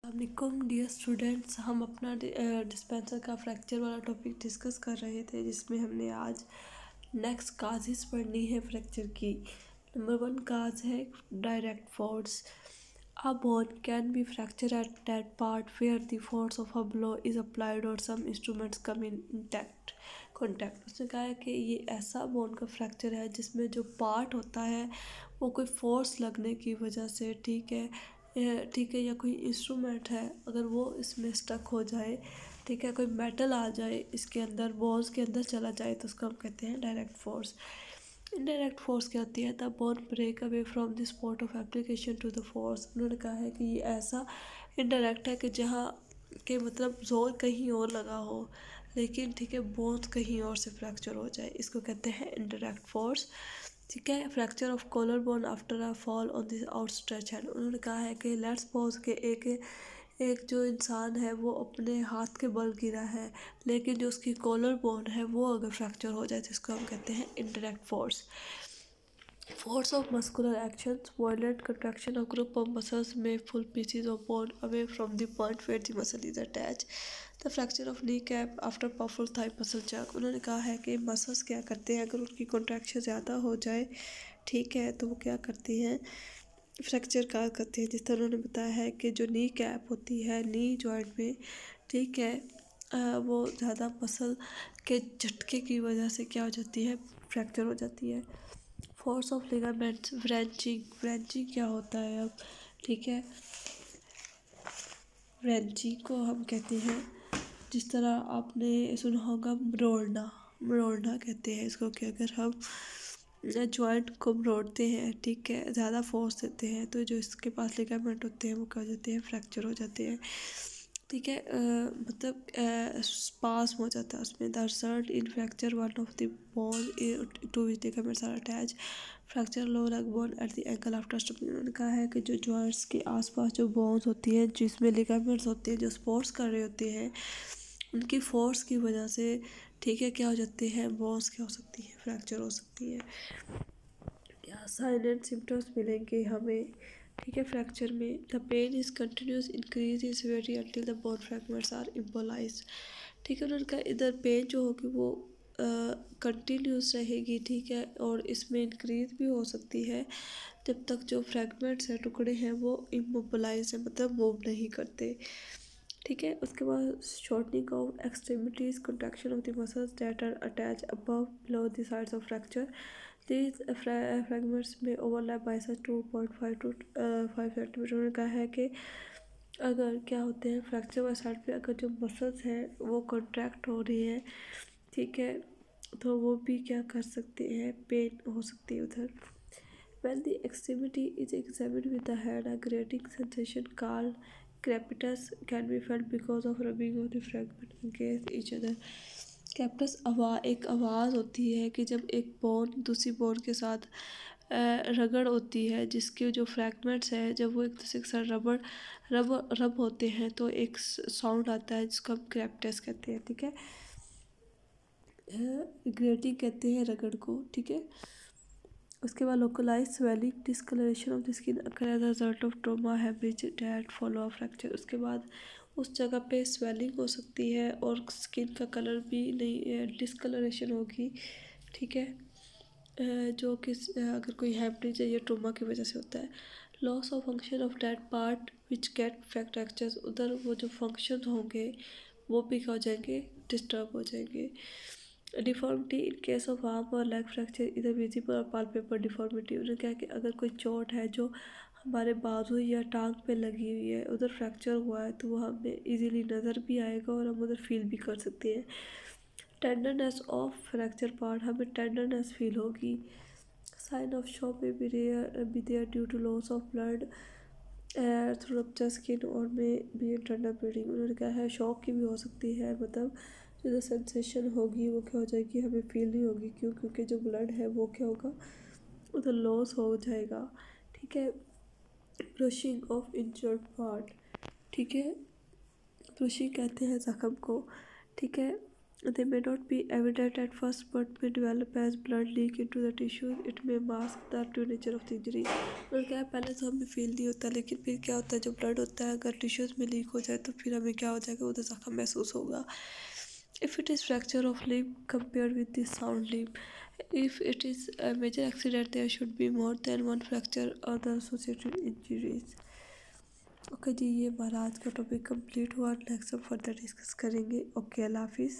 वालेकुम dear students, हम अपना डिस्पेंसर का फ्रैक्चर वाला टॉपिक डिस्कस कर रहे थे, जिसमें हमने आज नेक्स्ट काजेस पढ़नी है फ्रैक्चर की। नंबर 1 काज है direct force. A bone can be fractured at that part where the force of a blow is applied or some instruments come in intact contact। उसने कहा है कि ये ऐसा बोन का फ्रैक्चर है जिसमें जो पार्ट होता है वो कोई फोर्स लगने की वजह से, ठीक है, या कोई इंस्ट्रूमेंट है अगर वो इसमें स्टक हो जाए, ठीक है, कोई मेटल आ जाए इसके अंदर, बोन्स के अंदर चला जाए, तो उसको हम कहते हैं डायरेक्ट फोर्स। इनडायरेक्ट फोर्स क्या होती है? The bone break away from the spot of application to the force. उन्होंने कहा है कि ये ऐसा इनडायरेक्ट है कि जहाँ के मतलब जोर कहीं और लगा हो, लेकिन ठीक है बोन्स कहीं और से फ्रैक्चर हो जाए, इसको कहते हैं इनडायरेक्ट फोर्स। ठीक है, fracture of collar bone after a fall on this outstretch hand. उन्होंने कहा है कि लेट्स सपोज के एक जो इंसान है वो अपने हाथ के बल गिरा है, लेकिन जो उसकी कॉलर बोन है वो अगर फ्रैक्चर हो जाए तो इसको हम कहते हैं indirect force. Force of muscular actions, violent contraction of group of muscles may pull pieces of bone away from the point where the muscle is attached. The fracture of kneecap after powerful thigh muscle jerk। उन्होंने कहा है कि muscles क्या करते हैं, अगर उनकी contraction ज़्यादा हो जाए, ठीक है, तो वो क्या करती हैं, फ्रैक्चर का करती है। जिस तरह उन्होंने बताया है कि जो नी कैप होती है नी जॉइंट में, ठीक है, वो ज़्यादा मसल के झटके की वजह से क्या हो जाती है, फ्रैक्चर हो जाती है। फोर्स ऑफ लिगामेंट्स, व्रेंचिंग क्या होता है अब, ठीक है, व्रेंचिंग को हम कहते हैं, जिस तरह आपने सुना होगा मरोड़ना कहते हैं इसको, कि अगर हम जॉइंट को मरोड़ते हैं, ठीक है, ज़्यादा फोर्स देते हैं, तो जो इसके पास लिगामेंट होते हैं वो क्या हो जाते हैं, फ्रैक्चर हो जाते हैं, ठीक है, मतलब स्पास हो जाता है उसमें। The result in fracture one of the bone to which ligaments are attach. Fracture low leg bone at the ankle after stopping. उन्होंने कहा है कि जो जॉइंट्स के आसपास जो बोन्स होती है जिसमें लिगामेंट्स होते हैं जो स्पोर्ट्स कर रहे होते हैं, उनकी फोर्स की वजह से, ठीक है, क्या हो जाते हैं, बोन्स क्या हो सकती है, फ्रैक्चर हो सकती है। क्या साइन एंड सिम्टम्स मिलेंगे हमें, ठीक है, फ्रैक्चर में? The pain is continuous increase in severity until the bone fragments are immobilise. ठीक है, उनका इधर पेन जो होगी वो कंटिन्यूस रहेगी, ठीक है, और इसमें इंक्रीज भी हो सकती है जब तक जो फ्रैगमेंट्स हैं, टुकड़े हैं, वो इमोबलाइज है, मतलब मूव नहीं करते, ठीक है। उसके बाद shortening of extremities, contraction of the muscles that are attach above below the sides of fracture. These fragments may overlap by such 2.5 to 5 centimetre. उन्होंने कहा है कि अगर क्या होते हैं फ्रैक्चर वाली साइड पे अगर जो मसल्स हैं वो कॉन्ट्रैक्ट हो रही है, ठीक है, तो वो भी क्या कर सकते हैं, पेन हो सकती है उधर। When the extremity is examined with the head, a grating sensation called crepitus can be felt because of rubbing of the fragments against each other। कैप्टस एक आवाज़ होती है कि जब एक बोन दूसरी बोन के साथ रगड़ होती है, जिसके जो फ्रैगमेंट्स है जब वो एक दूसरे के साथ रब होते हैं तो एक साउंड आता है जिसको हम क्रैप्टस कहते हैं, ठीक है, ग्रेटिंग कहते हैं रगड़ को, ठीक है। उसके बाद localise swelling, discolouration of the skin occur as a result of trauma, haemorrhage, death, follow of fracture. उसके बाद उस जगह पे स्वेलिंग हो सकती है और स्किन का कलर भी नहीं, डिस्कलरेशन होगी, ठीक है, जो कि अगर कोई हैमरेज या ट्रॉमा की वजह से होता है। Loss of function of that part which get fractures, उधर वो जो फंक्शन होंगे वो भी क्या हो जाएंगे, डिस्टर्ब हो जाएंगे। Deformity in case of arm और लेग फ्रैक्चर इधर विजिबल और पालपेपर डिफॉर्मिटी। उन्होंने कहा कि अगर कोई चोट है जो हमारे बाजू या टांग पे लगी हुई है, उधर फ्रैक्चर हुआ है, तो वो हमें इजीली नज़र भी आएगा और हम उधर फील भी कर सकते हैं। टेंडरनेस ऑफ फ्रैक्चर पार्ट, हमें टेंडरनेस फील होगी। साइन ऑफ शॉक में be there due to loss of blood through rupture skin और में भी इंटरनल ब्लीडिंग। उन्होंने कहा है शॉक की भी हो सकती है, मतलब जो सेंसेशन होगी वो क्या हो जाएगी, हमें फील नहीं होगी, क्योंकि जो ब्लड है वो क्या होगा, उधर लॉस हो जाएगा, ठीक है। ब्रशिंग ऑफ इंजर्ड पार्ट, ठीक है, ब्रशिंग कहते हैं जख्म को, ठीक है, They may not be evident at first but may develop as blood leak into the tissue. It may mask the true nature of the injury. मतलब क्या है, पहले तो हमें फील नहीं होता, लेकिन फिर क्या होता है, जब ब्लड होता है अगर टिश्यूज़ में लीक हो जाए तो फिर हमें क्या हो जाएगा, उधर जख्म महसूस होगा. If it is fracture of limb compared with the sound limb, if it is a major accident, there should be more than one fracture or the associated injuries. Okay जी, ये हमारा आज का टॉपिक कंप्लीट हुआ. Next हम further discuss करेंगे. Okay, अल्लाह हाफिज़.